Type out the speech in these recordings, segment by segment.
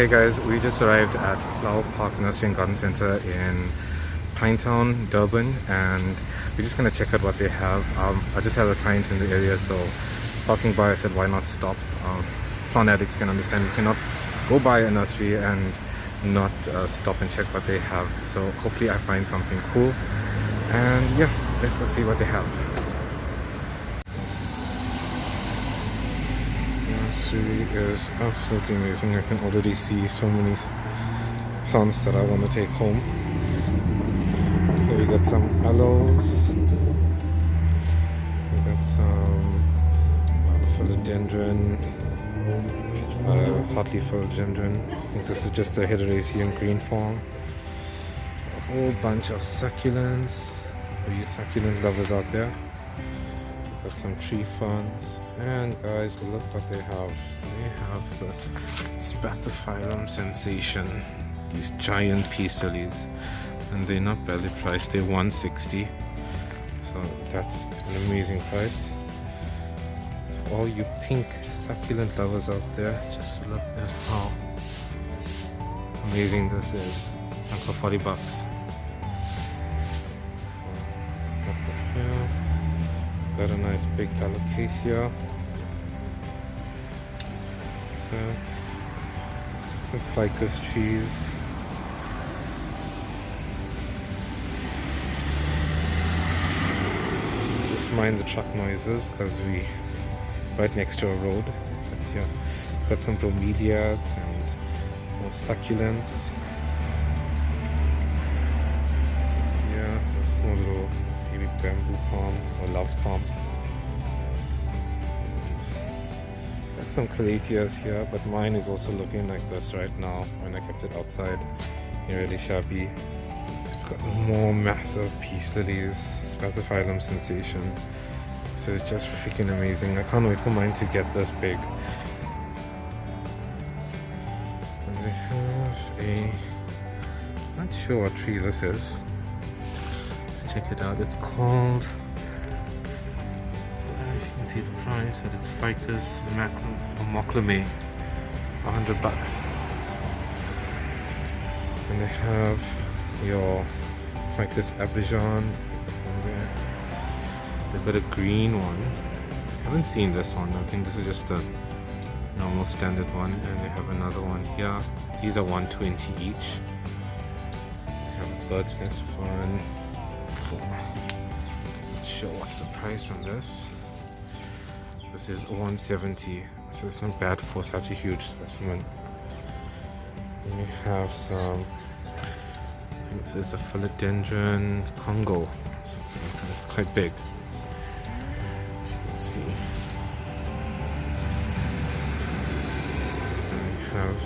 Hey guys, we just arrived at Flowerpark Nursery and Garden Center in Pinetown, Durban, and we're just gonna check out what they have. I just have a client in the area, so passing by I said why not stop. Plant addicts can understand you cannot go by a nursery and not stop and check what they have. So hopefully I find something cool, and yeah, let's go see what they have. Nursery is absolutely amazing. I can already see so many plants that I want to take home. Here we got some aloes. We got some philodendron, hotly philodendron. I think this is just a Hederacean green form. A whole bunch of succulents. For you succulent lovers out there. Got some tree ferns, and guys, look what they have. They have this spathiphyllum sensation, these giant peace lilies, and they're not badly priced. They're $160, so that's an amazing price. For all you pink succulent lovers out there, just look at how amazing this is, and for $40. So got this here. Got a nice big alocasia. That's some ficus trees. Just mind the truck noises because we right next to a road. But yeah, got some bromeliads and more succulents. Yeah, a small little baby bamboo palm or love palm. And got some calatheas here, but mine is also looking like this right now. When I kept it outside, really shabby. Got more massive peace lilies, spathiphyllum sensation. This is just freaking amazing. I can't wait for mine to get this big. And we have a, not sure what tree this is. Check it out. It's called, if you can see the price, that it's ficus macrame, $100. And they have your ficus abidjan. They've got a green one. I haven't seen this one. I think this is just a normal standard one, and they have another one here. These are $120 each. They have a bird's nest fern. Not sure what's the price on this. This is $170, so it's not bad for such a huge specimen. Then we have some, I think this is a Philodendron Congo, something like that. It's quite big. Let's see. And we have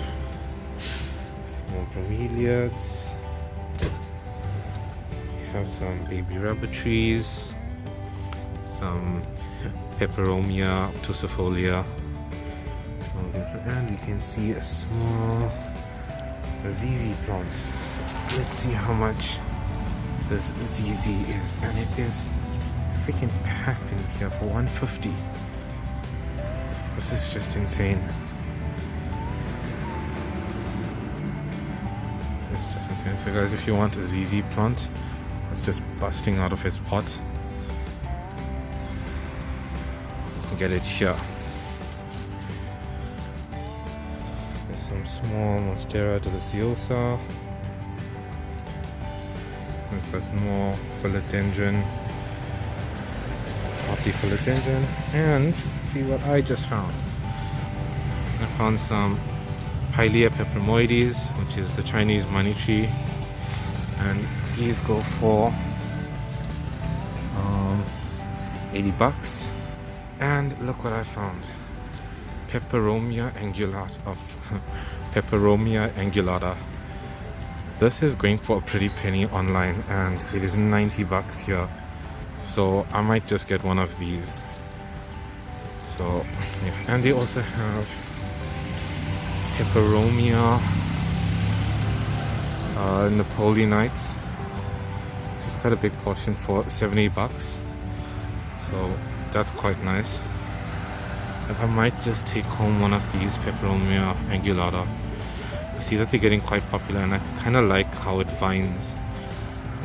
small bromeliads. Have some baby rubber trees, some peperomia obtusifolia, and you can see a small ZZ plant. So let's see how much this ZZ is, and it is freaking packed in here for $150. This is just insane. It's just insane. So guys, if you want a ZZ plant, it's just busting out of its pot. You can get it here. There's some small Monstera deliciosa. We've got more philodendron, poppy philodendron, and see what I just found. I found some Pilea peperomoides, which is the Chinese money tree, and these go for $80. And look what I found. Peperomia angulata. Peperomia angulata. This is going for a pretty penny online, and it is $90 here. So I might just get one of these. So yeah. And they also have Peperomia Napoleonites. Just got a big portion for $70, so that's quite nice. And I might just take home one of these Peperomia angulata. I see that they're getting quite popular, and I kind of like how it vines.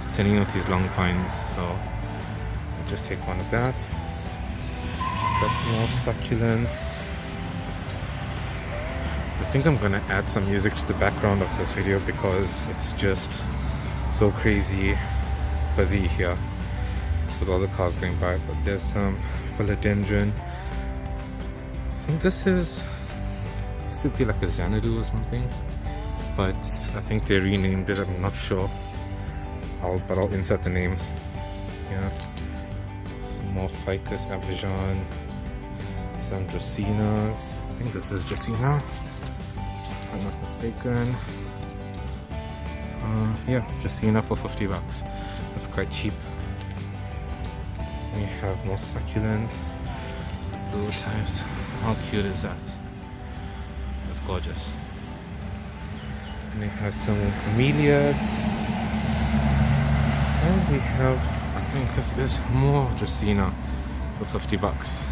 It's sending out these long vines, so I'll just take one of that. Got more succulents. I think I'm gonna add some music to the background of this video because it's just so crazy busy here with all the cars going by. But there's some Philodendron. I think this to be like a Xanadu or something, but I think they renamed it. I'm not sure. But I'll insert the name. Yeah. Some more Ficus Abidjan. Some Dracaenas. I think this is Dracaena, if I'm not mistaken. Yeah, Dracaena for 50 bucks. That's quite cheap. We have more succulents. Blue types. How cute is that? That's gorgeous. And we have some bromeliads. And we have, I think this is more Dracaena for 50 bucks.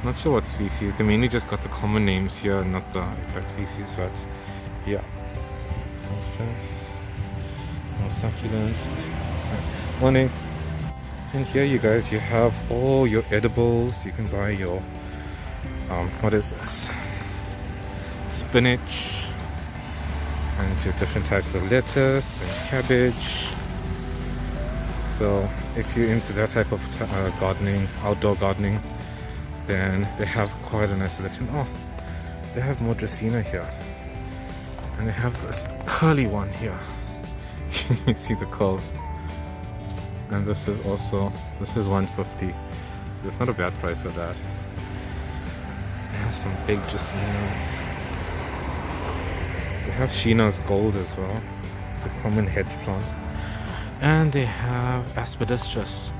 Not sure what species. They mainly just got the common names here, not the exact species, but yeah. More succulents. Morning. And here you guys, you have all your edibles. You can buy your what is this? Spinach, and your different types of lettuce and cabbage. So if you're into that type of gardening, outdoor gardening, then they have quite a nice selection. Oh, they have more Dracaena here, and they have this curly one here. You see the curls. And this is 150. It's not a bad price for that. They have some big Dracaenas. They have Sheena's Gold as well. It's a common hedge plant. And they have Aspidistras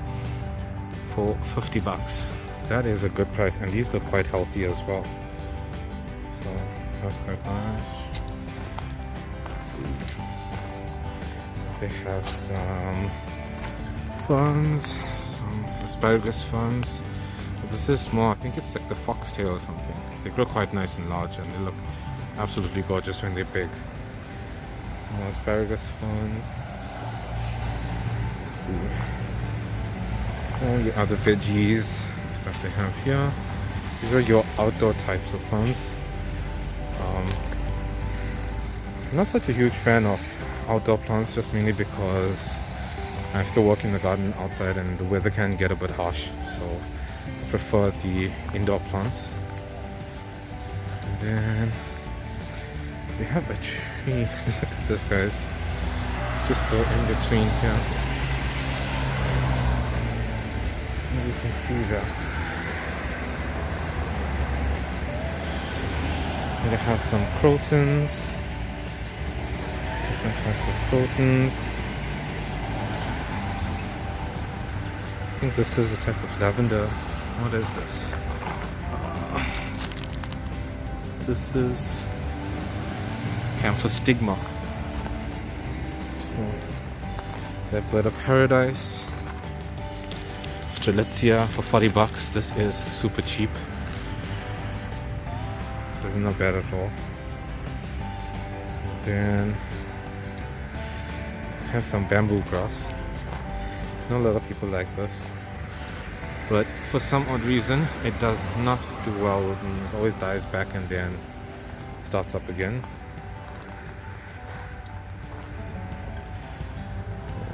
for 50 bucks. That is a good price, and these look quite healthy as well. So that's quite nice. They have some ferns, some asparagus ferns. But this is more, I think it's like the foxtail or something. They grow quite nice and large, and they look absolutely gorgeous when they're big. Some more asparagus ferns. Let's see. All the other veggies, stuff they have here. These are your outdoor types of ferns. I'm not such a huge fan of outdoor plants, just mainly because I have to work in the garden outside and the weather can get a bit harsh, so I prefer the indoor plants. And then we have a tree. Look at this, guys. Let's just go in between here. As you can see that. And they have some crotons. Different types of crotons. I think this is a type of lavender. What is this? This is Camphor. So, that bird of paradise. Strelitzia for 40 bucks. This is super cheap. This is not bad at all. Then I have some bamboo grass. Not a lot of people like this, but for some odd reason it does not do well with me. It always dies back and then starts up again.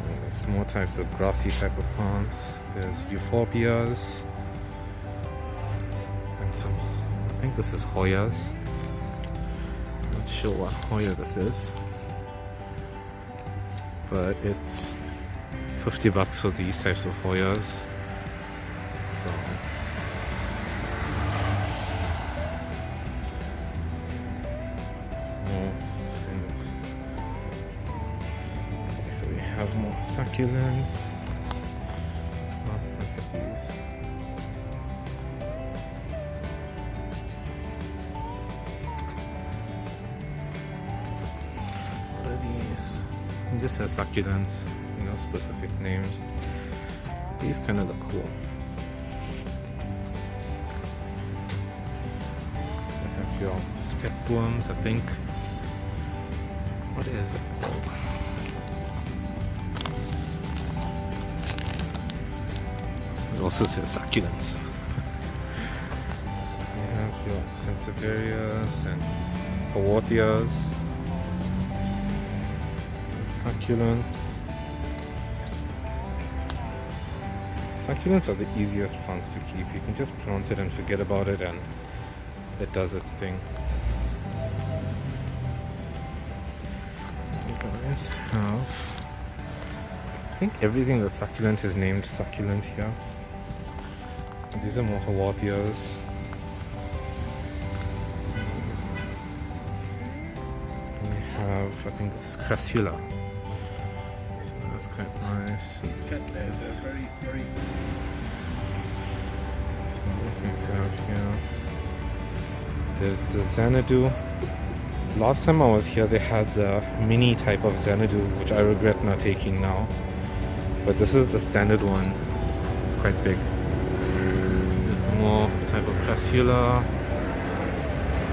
And there's more types of grassy type of plants. There's euphorbias and some, I think this is Hoyas. Not sure what Hoya this is, but it's 50 bucks for these types of Hoyas. So we have more succulents. Oh, look at these. What are these? I think this has succulents. No specific names. These kind of look cool. I have your speckworms, I think. is it called? It also says succulents. We have your sansevieras and Haworthias, succulents. Succulents are the easiest plants to keep. You can just plant it and forget about it, and it does its thing. You guys have, I think everything that's succulent is named succulent here. These are more Haworthias. We have, I think this is Crassula. So that's quite nice. So what we have here, there's the Xanadu. Last time I was here they had the mini type of Xanadu, which I regret not taking now. But this is the standard one. It's quite big. There's more type of Crassula,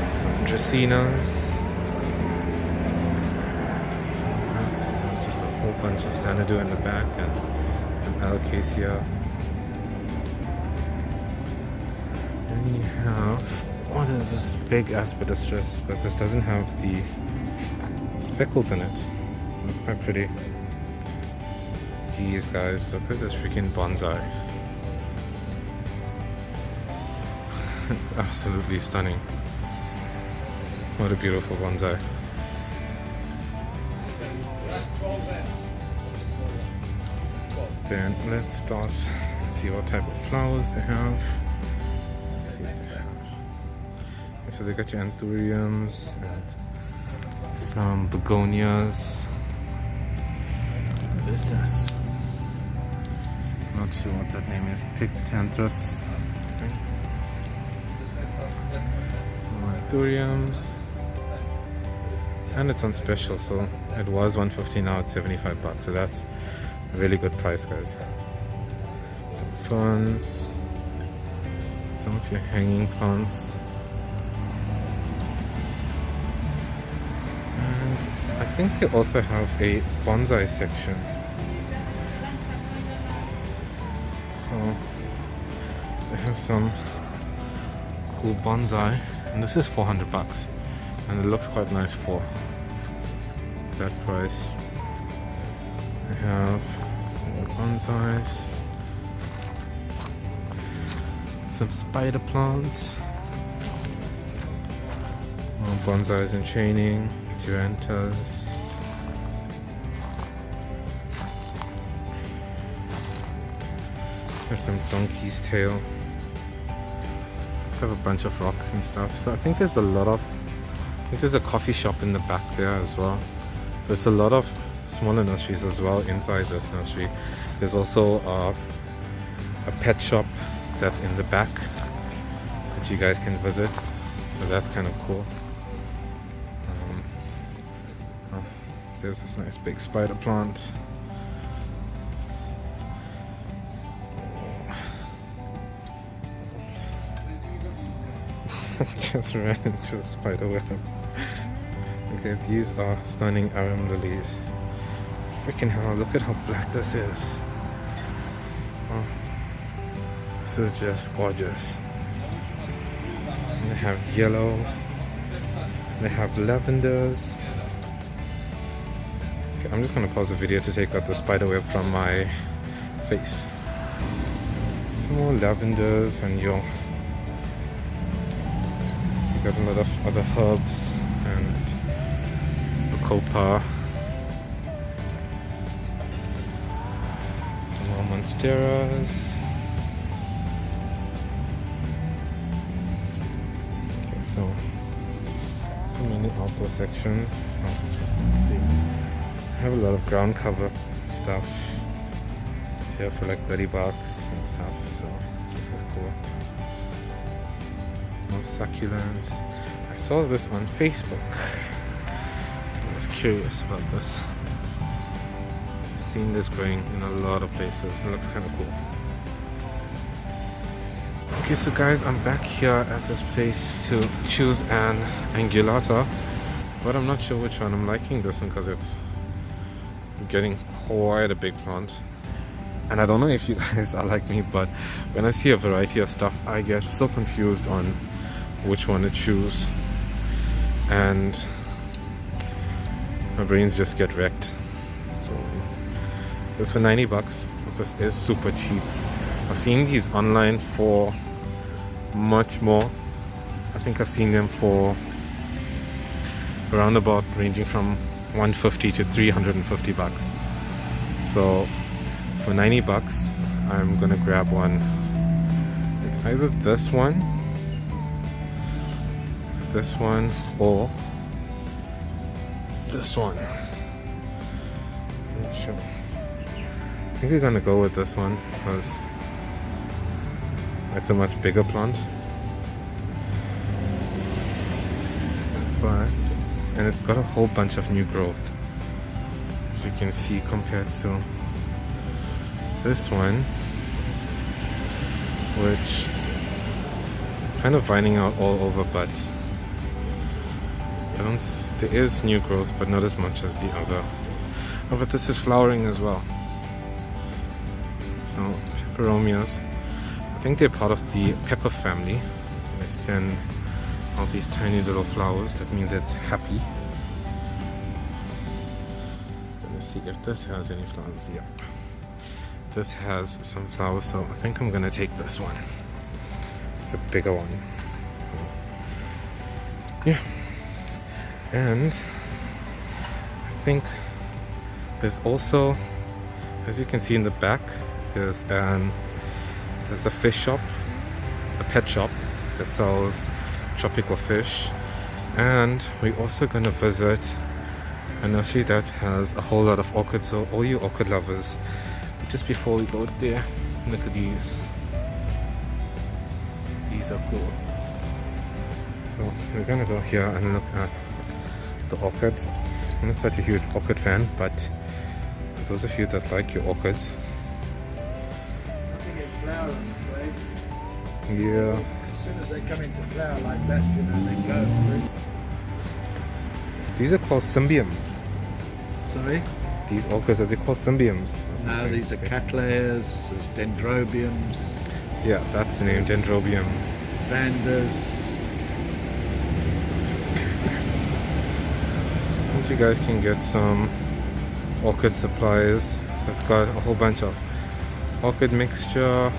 some Dracaenas. That's just a whole bunch of Xanadu in the back, and an Alocasia. Then you have, what is this big Aspidistris, but this doesn't have the speckles in it. It's quite pretty. Jeez guys, look at this freaking bonsai. It's absolutely stunning. What a beautiful bonsai. Then let's start, see what type of flowers they have. Let's see what they have. Okay, so they got your anthuriums and some begonias. What is this? Not sure what that name is. Pictanthus something. Anthuriums. And it's on special, so it was $150, now it's $75. So that's a really good price, guys. Some ferns, some of your hanging plants. And I think they also have a bonsai section. So they have some cool bonsai, and this is $400, and it looks quite nice for that price. I have some more bonsais, some spider plants, more bonsais in training, durantas. There's some donkey's tail. Let's have a bunch of rocks and stuff. So I think there's a lot of, I think there's a coffee shop in the back there as well. So it's a lot of smaller nurseries as well inside this nursery. There's also a pet shop that's in the back that you guys can visit. So that's kind of cool. There's this nice big spider plant. Just ran into a spider web. Okay, these are stunning arum lilies. Freaking hell, look at how black this is. Oh, this is just gorgeous. And they have yellow, they have lavenders. Okay, I'm just gonna pause the video to take out the spider web from my face. Some more lavenders, and you got a lot of other herbs and bacopa. Some more monsteras. Okay, so many outdoor sections. So let's see. I have a lot of ground cover stuff here for like $30 and stuff. So this is cool. More succulents. I saw this on Facebook. I was curious about this. I've seen this growing in a lot of places. It looks kind of cool. Okay, so guys, I'm back here at this place to choose an Angulata. but I'm not sure which one. I'm liking this one because it's getting quite a big plant. And I don't know if you guys are like me, but when I see a variety of stuff, I get so confused on which one to choose, and my brains just get wrecked. So this for 90 bucks. This is super cheap. I've seen these online for much more. I think I've seen them for around about ranging from 150 to 350 bucks. So for 90 bucks, I'm gonna grab one. It's either this one, or this one. I'm not sure. I think we're gonna go with this one because it's a much bigger plant. And it's got a whole bunch of new growth, as you can see, compared to this one, which kind of vining out all over, but there is new growth, but not as much as the other. Oh, but this is flowering as well. So peperomias, I think they're part of the pepper family. They send all these tiny little flowers. That means it's happy. Let's see if this has any flowers. Yep, this has some flowers, so I think I'm gonna take this one. It's a bigger one. So, yeah, and I think there's also, as you can see in the back, there's a fish shop, a pet shop that sells tropical fish, and we're also going to visit a nursery that has a whole lot of orchids. So all you orchid lovers, just before we go there, look at these. These are cool. So we're going to go here and look at the orchids. I'm not such a huge orchid fan, but for those of you that like your orchids, I think it's flowering, right? yeah. As soon as they come into flower like that, you know, they go. These are called symbiums. Sorry? These orchids, are they called symbiums? No, these are cattleyas, there's dendrobiums. Yeah, that's the name, dendrobium. Vandas. And you guys can get some orchid supplies. They've got a whole bunch of orchid mixture,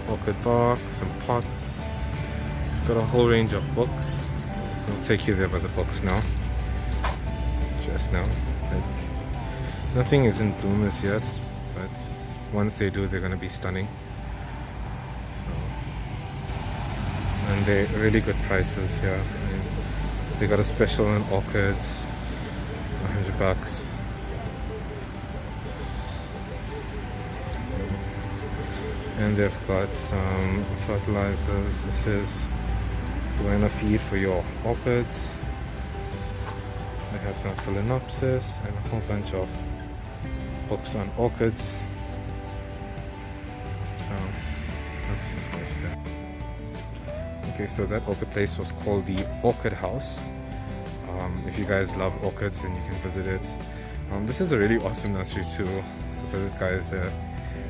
orchid bark, some pots. They've got a whole range of books. We'll take you there by the books now. Just now. Nothing is in bloom as yet, but once they do, they're going to be stunning. So, and they're really good prices here. I mean, they got a special on orchids, $100. And they've got some fertilizers. This is Buena feed for your orchids. They have some phalaenopsis and a whole bunch of books on orchids. So that's the first step. Okay, so that orchid place was called the Orchid House. If you guys love orchids, then you can visit it. This is a really awesome nursery to visit, guys.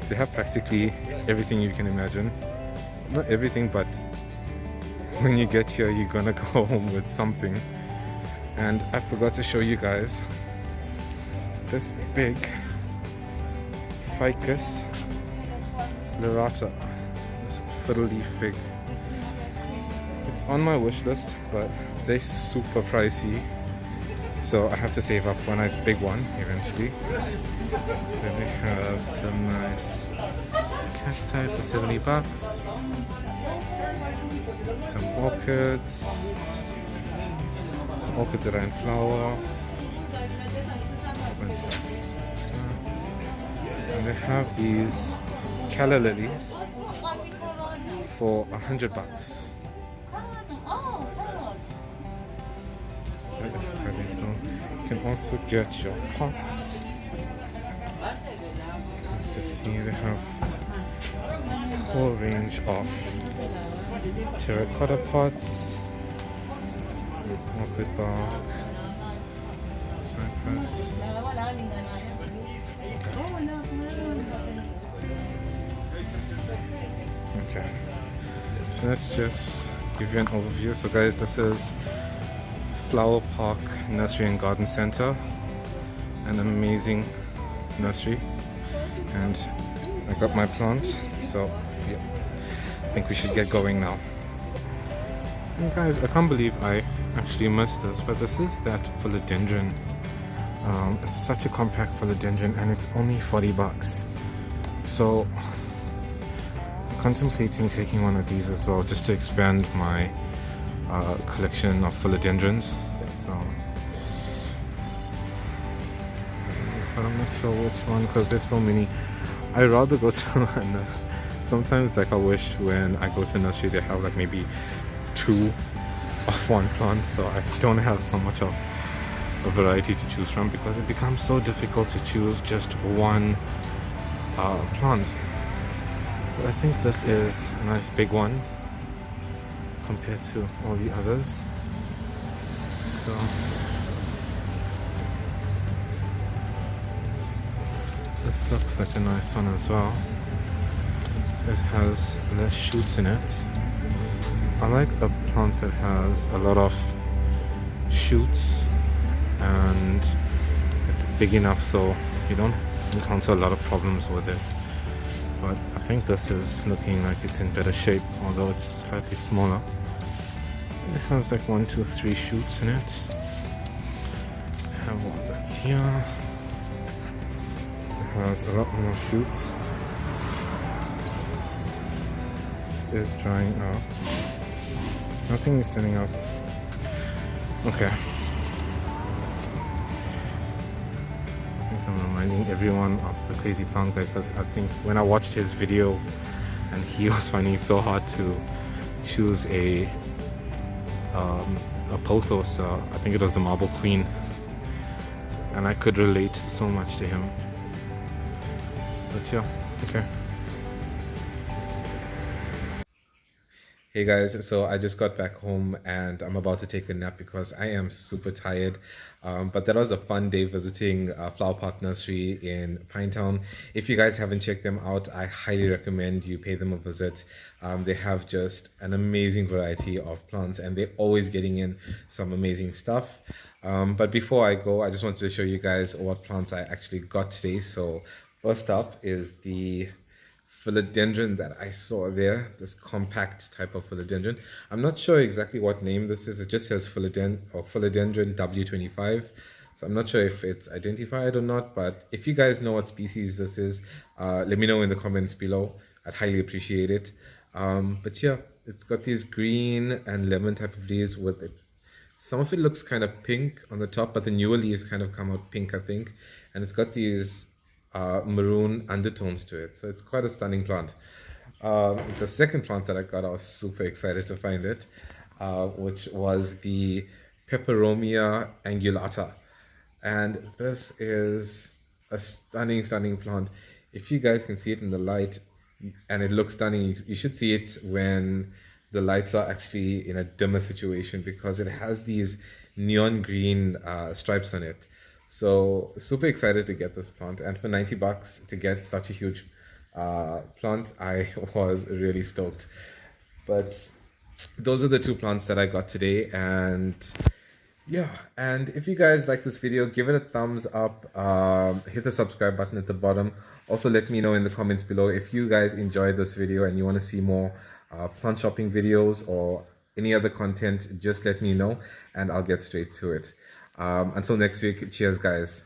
They have practically everything you can imagine. Not everything, but when you get here, you're gonna go home with something. And I forgot to show you guys this big Ficus lyrata, this fiddle leaf fig. It's on my wish list, but they're super pricey, so I have to save up for a nice big one eventually. Then we have some nice cacti for $70. Some orchids. Orchids that are in flower. A bunch of plants. And they have these calla lilies for $100. That is heavy. So you can also get your pots. Let's just see, they have a whole range of terracotta pots with orchid bark, first. Okay, so let's just give you an overview. So guys, this is Flowerpark Nursery and Garden Center, an amazing nursery, and I got my plant, so yeah, I think we should get going now. And guys, I can't believe I actually missed this, but this is that philodendron. It's such a compact philodendron and it's only 40 bucks. So I'm contemplating taking one of these as well, just to expand my collection of philodendrons. So but I'm not sure which one, because there's so many. I'd rather go to a sometimes, like, I wish when I go to a nursery they have like maybe 2 of one plant, so I don't have so much of a variety to choose from, because it becomes so difficult to choose just one plant. But I think this is a nice big one compared to all the others. So this looks like a nice one as well. It has less shoots in it. I like a plant that has a lot of shoots and it's big enough so you don't encounter a lot of problems with it. But I think this is looking like it's in better shape, although it's slightly smaller. It has like 1, 2, 3 shoots in it. I have one that's here. It has a lot more shoots. It is drying out. Nothing is standing up. Okay. I think I'm reminding everyone of the crazy plant guy, because I think when I watched his video and he was finding it so hard to choose a pothos, I think it was the Marble Queen, and I could relate so much to him. But yeah, okay. Hey guys, so I just got back home and I'm about to take a nap because I am super tired. But that was a fun day visiting Flowerpark Nursery in Pinetown. If you guys haven't checked them out, I highly recommend you pay them a visit. They have just an amazing variety of plants and they're always getting in some amazing stuff. But before I go, I just wanted to show you guys what plants I actually got today. So first up is the philodendron that I saw there, this compact type of philodendron. I'm not sure exactly what name this is. It just says philodendron W25. So I'm not sure if it's identified or not, but if you guys know what species this is, let me know in the comments below. I'd highly appreciate it. But yeah, it's got these green and lemon type of leaves with it. Some of it looks kind of pink on the top, but the newer leaves kind of come out pink, I think. And it's got these maroon undertones to it, so it's quite a stunning plant. The second plant that I got, I was super excited to find it, which was the Peperomia Angulata, and this is a stunning plant. If you guys can see it in the light and it looks stunning, you should see it when the lights are actually in a dimmer situation, because it has these neon green stripes on it. So super excited to get this plant, and for 90 bucks to get such a huge plant, I was really stoked. But those are the 2 plants that I got today, and yeah, and if you guys like this video, give it a thumbs up, hit the subscribe button at the bottom. Also let me know in the comments below if you guys enjoyed this video and you want to see more plant shopping videos or any other content. Just let me know and I'll get straight to it. Until next week, cheers guys.